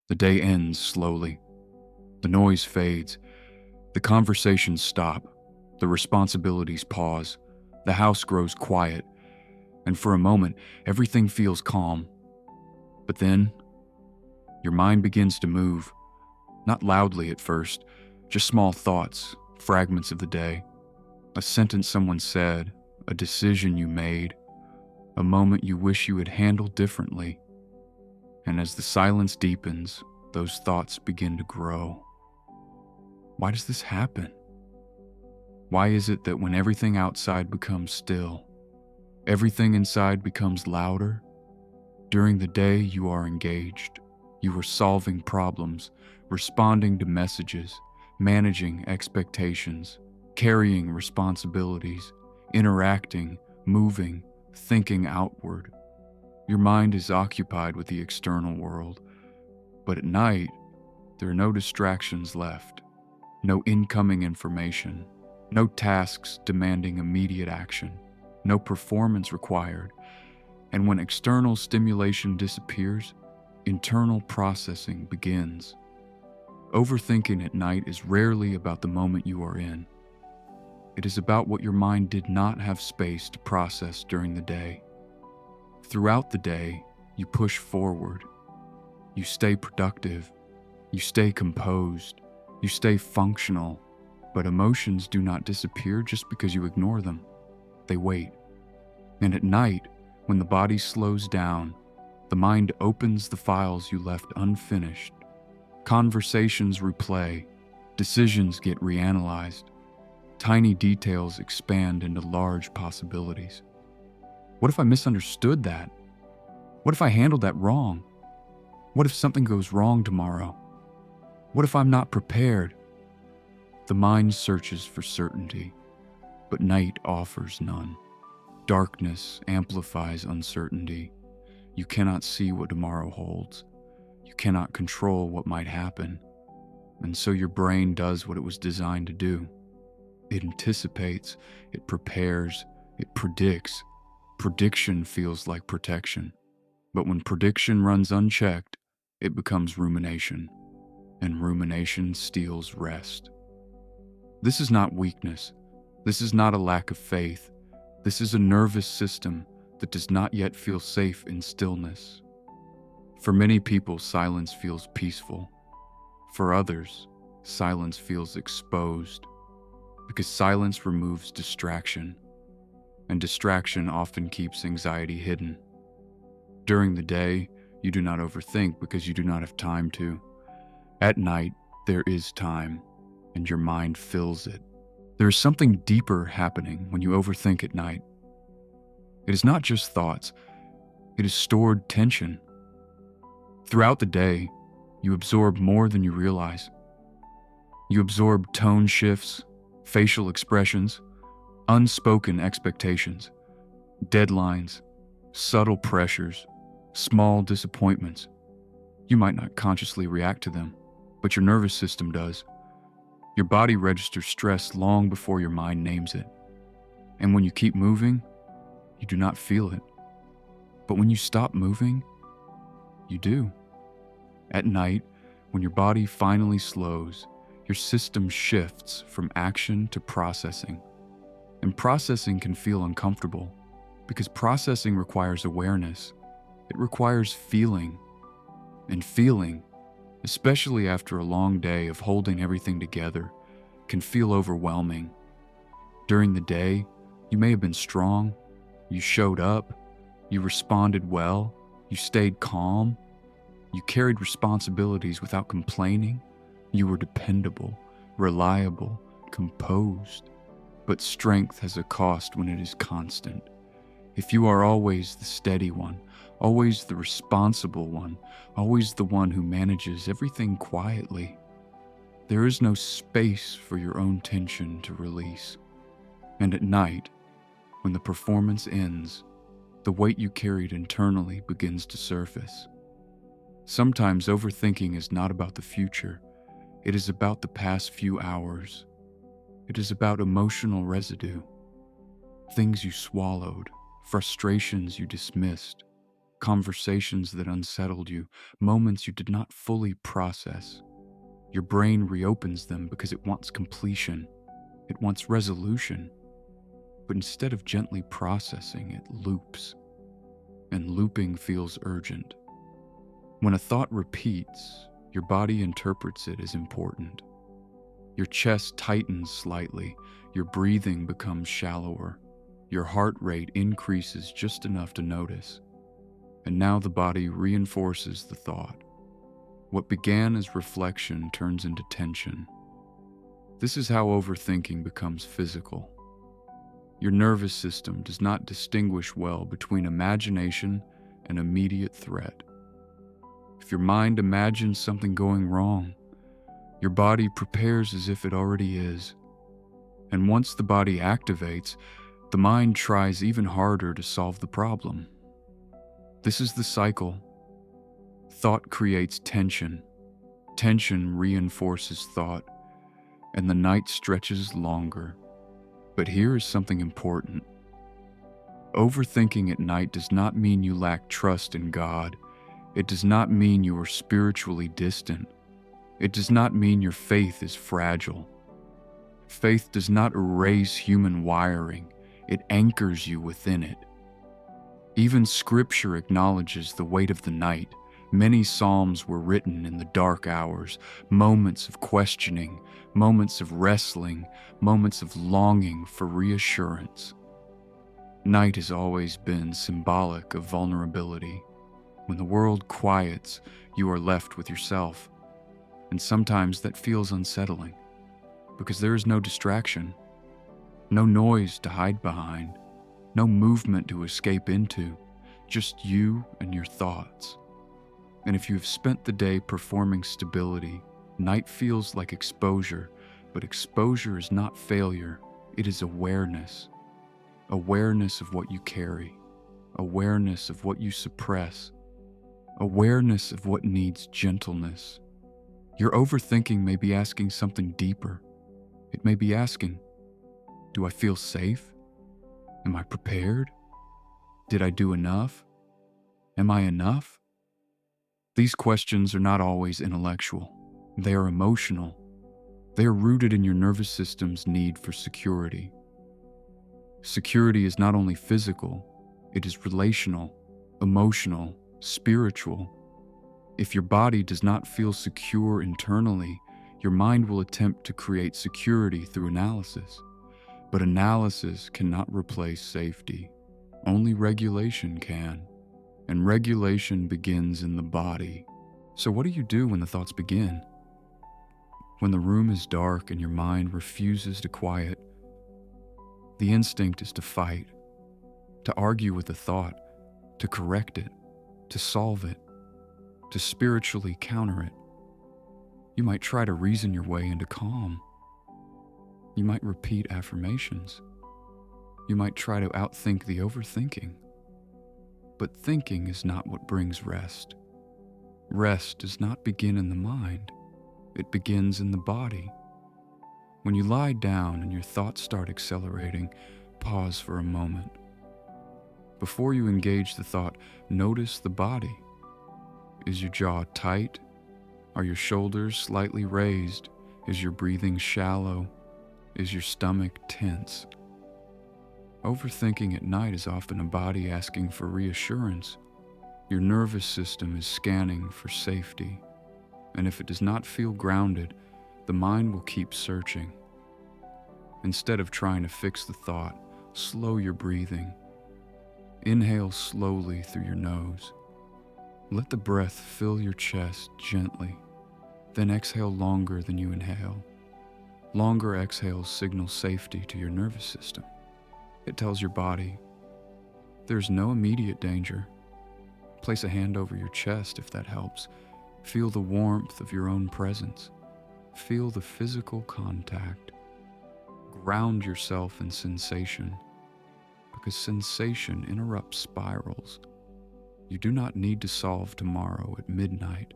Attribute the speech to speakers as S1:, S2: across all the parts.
S1: The day ends slowly. The noise fades. The conversations stop. The responsibilities pause. The house grows quiet. And for a moment, everything feels calm. But then, your mind begins to move. Not loudly at first, just small thoughts, fragments of the day. A sentence someone said, a decision you made, a moment you wish you had handled differently. And as the silence deepens, those thoughts begin to grow. Why does this happen? Why is it that when everything outside becomes still, everything inside becomes louder? During the day, you are engaged. You are solving problems, responding to messages, managing expectations, carrying responsibilities, interacting, moving, thinking outward. Your mind is occupied with the external world. But at night, there are no distractions left, no incoming information, no tasks demanding immediate action, no performance required. And when external stimulation disappears, internal processing begins. Overthinking at night is rarely about the moment you are in. It is about what your mind did not have space to process during the day. Throughout the day, you push forward. You stay productive. You stay composed. You stay functional. But emotions do not disappear just because you ignore them. They wait. And at night, when the body slows down, the mind opens the files you left unfinished. Conversations replay. Decisions get reanalyzed. Tiny details expand into large possibilities. What if I misunderstood that? What if I handled that wrong? What if something goes wrong tomorrow? What if I'm not prepared? The mind searches for certainty, but night offers none. Darkness amplifies uncertainty. You cannot see what tomorrow holds. You cannot control what might happen. And so your brain does what it was designed to do. It anticipates, it prepares, it predicts. Prediction feels like protection. But when prediction runs unchecked, it becomes rumination. And rumination steals rest. This is not weakness. This is not a lack of faith. This is a nervous system that does not yet feel safe in stillness. For many people, silence feels peaceful. For others, silence feels exposed, because silence removes distraction, and distraction often keeps anxiety hidden. During the day, you do not overthink because you do not have time to. At night, there is time, and your mind fills it. There is something deeper happening when you overthink at night. It is not just thoughts, it is stored tension. Throughout the day, you absorb more than you realize. You absorb tone shifts, facial expressions, unspoken expectations, deadlines, subtle pressures, small disappointments. You might not consciously react to them, but your nervous system does. Your body registers stress long before your mind names it. And when you keep moving, you do not feel it. But when you stop moving, you do. At night, when your body finally slows, your system shifts from action to processing. And processing can feel uncomfortable because processing requires awareness. It requires feeling. And feeling, especially after a long day of holding everything together, can feel overwhelming. During the day, you may have been strong, you showed up, you responded well, you stayed calm, you carried responsibilities without complaining, you were dependable, reliable, composed. But strength has a cost when it is constant. If you are always the steady one, always the responsible one, always the one who manages everything quietly, there is no space for your own tension to release. And at night, when the performance ends, the weight you carried internally begins to surface. Sometimes overthinking is not about the future. It is about the past few hours. It is about emotional residue, things you swallowed, frustrations you dismissed, conversations that unsettled you, moments you did not fully process. Your brain reopens them because it wants completion, it wants resolution. But instead of gently processing, it loops. And looping feels urgent. When a thought repeats, your body interprets it as important. Your chest tightens slightly, your breathing becomes shallower, your heart rate increases just enough to notice. And now the body reinforces the thought. What began as reflection turns into tension. This is how overthinking becomes physical. Your nervous system does not distinguish well between imagination and immediate threat. If your mind imagines something going wrong, your body prepares as if it already is. And once the body activates, the mind tries even harder to solve the problem. This is the cycle. Thought creates tension. Tension reinforces thought, and the night stretches longer. But here is something important. Overthinking at night does not mean you lack trust in God. It does not mean you are spiritually distant. It does not mean your faith is fragile. Faith does not erase human wiring. It anchors you within it. Even Scripture acknowledges the weight of the night. Many psalms were written in the dark hours, moments of questioning, moments of wrestling, moments of longing for reassurance. Night has always been symbolic of vulnerability. When the world quiets, you are left with yourself. And sometimes that feels unsettling, because there is no distraction, no noise to hide behind, no movement to escape into, just you and your thoughts. And if you have spent the day performing stability, night feels like exposure, but exposure is not failure, it is awareness. Awareness of what you carry, awareness of what you suppress, awareness of what needs gentleness. Your overthinking may be asking something deeper. It may be asking, do I feel safe? Am I prepared? Did I do enough? Am I enough? These questions are not always intellectual. They are emotional. They are rooted in your nervous system's need for security. Security is not only physical, it is relational, emotional, spiritual. If your body does not feel secure internally, your mind will attempt to create security through analysis. But analysis cannot replace safety. Only regulation can. And regulation begins in the body. So what do you do when the thoughts begin? When the room is dark and your mind refuses to quiet, the instinct is to fight, to argue with the thought, to correct it, to solve it, to spiritually counter it. You might try to reason your way into calm. You might repeat affirmations. You might try to outthink the overthinking. But thinking is not what brings rest. Rest does not begin in the mind. It begins in the body. When you lie down and your thoughts start accelerating, pause for a moment. Before you engage the thought, notice the body. Is your jaw tight? Are your shoulders slightly raised? Is your breathing shallow? Is your stomach tense? Overthinking at night is often a body asking for reassurance. Your nervous system is scanning for safety. And if it does not feel grounded, the mind will keep searching. Instead of trying to fix the thought, slow your breathing. Inhale slowly through your nose. Let the breath fill your chest gently. Then exhale longer than you inhale. Longer exhales signal safety to your nervous system. It tells your body, there's no immediate danger. Place a hand over your chest if that helps. Feel the warmth of your own presence. Feel the physical contact. Ground yourself in sensation, because sensation interrupts spirals. You do not need to solve tomorrow at midnight.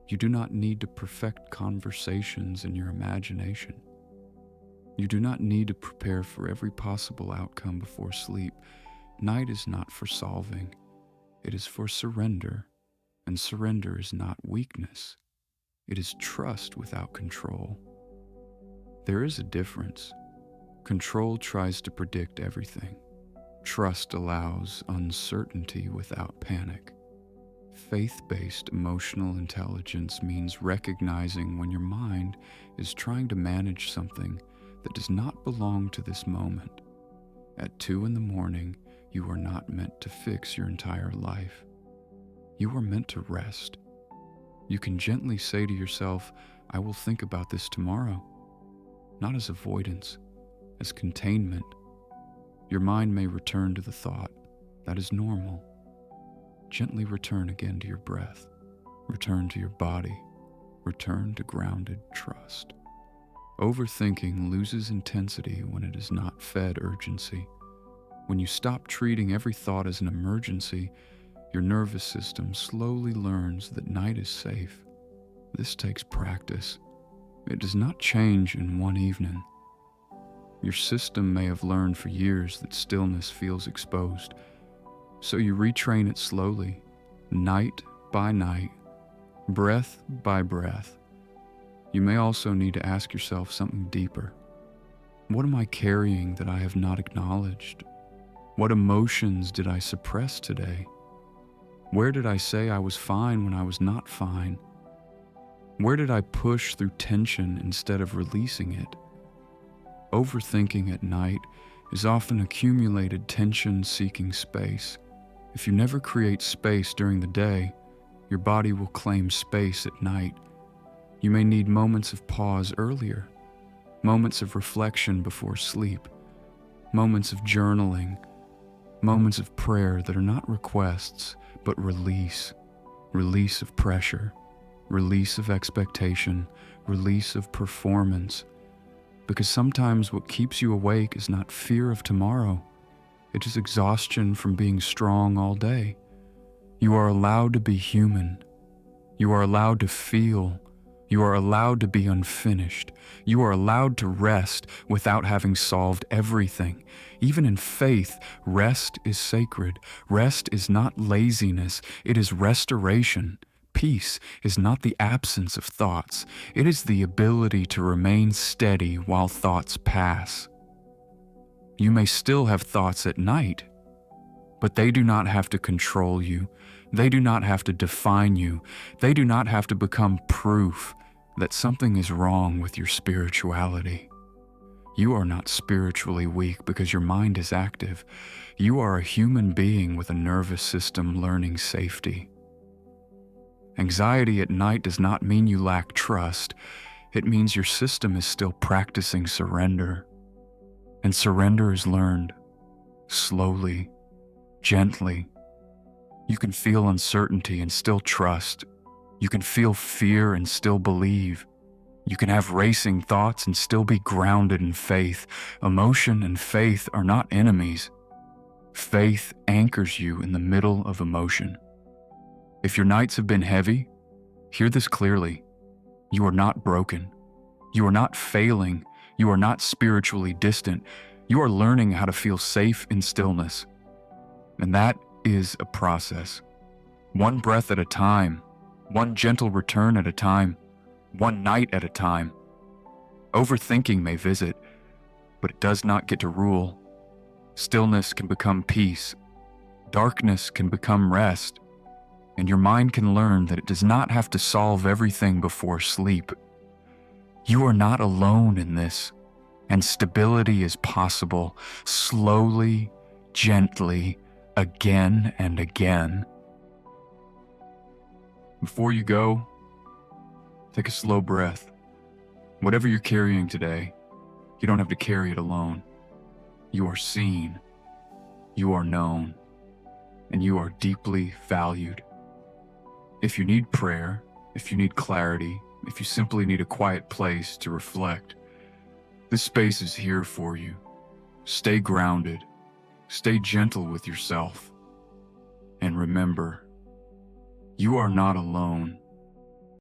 S1: You do not need to perfect conversations in your imagination. You do not need to prepare for every possible outcome before sleep. Night is not for solving. It is for surrender, and surrender is not weakness. It is trust without control. There is a difference. Control tries to predict everything. Trust allows uncertainty without panic. Faith-based emotional intelligence means recognizing when your mind is trying to manage something that does not belong to this moment. At 2 a.m, you are not meant to fix your entire life. You are meant to rest. You can gently say to yourself, I will think about this tomorrow. Not as avoidance, as containment. Your mind may return to the thought. That is normal. Gently return again to your breath. Return to your body. Return to grounded trust. Overthinking loses intensity when it is not fed urgency. When you stop treating every thought as an emergency, your nervous system slowly learns that night is safe. This takes practice. It does not change in one evening. Your system may have learned for years that stillness feels exposed, so you retrain it slowly, night by night, breath by breath. You may also need to ask yourself something deeper. What am I carrying that I have not acknowledged? What emotions did I suppress today? Where did I say I was fine when I was not fine? Where did I push through tension instead of releasing it? Overthinking at night is often accumulated tension seeking space. If you never create space during the day, your body will claim space at night. You may need moments of pause earlier, moments of reflection before sleep, moments of journaling, moments of prayer that are not requests, but release. Release of pressure, release of expectation, release of performance. Because sometimes what keeps you awake is not fear of tomorrow. It is exhaustion from being strong all day. You are allowed to be human. You are allowed to feel. You are allowed to be unfinished. You are allowed to rest without having solved everything. Even in faith, rest is sacred. Rest is not laziness. It is restoration. Peace is not the absence of thoughts. It is the ability to remain steady while thoughts pass. You may still have thoughts at night, but they do not have to control you. They do not have to define you. They do not have to become proof that something is wrong with your spirituality. You are not spiritually weak because your mind is active. You are a human being with a nervous system learning safety. Anxiety at night does not mean you lack trust. It means your system is still practicing surrender. And surrender is learned slowly, gently. You can feel uncertainty and still trust. You can feel fear and still believe. You can have racing thoughts and still be grounded in faith. Emotion and faith are not enemies. Faith anchors you in the middle of emotion. If your nights have been heavy, hear this clearly. You are not broken. You are not failing. You are not spiritually distant. You are learning how to feel safe in stillness. And that is a process. One breath at a time, one gentle return at a time, one night at a time. Overthinking may visit, but it does not get to rule. Stillness can become peace. Darkness can become rest. And your mind can learn that it does not have to solve everything before sleep. You are not alone in this, and stability is possible, slowly, gently, again and again. Before you go, take a slow breath. Whatever you're carrying today, you don't have to carry it alone. You are seen, you are known, and you are deeply valued. If you need prayer, if you need clarity, if you simply need a quiet place to reflect, this space is here for you. Stay grounded, stay gentle with yourself, and remember, you are not alone.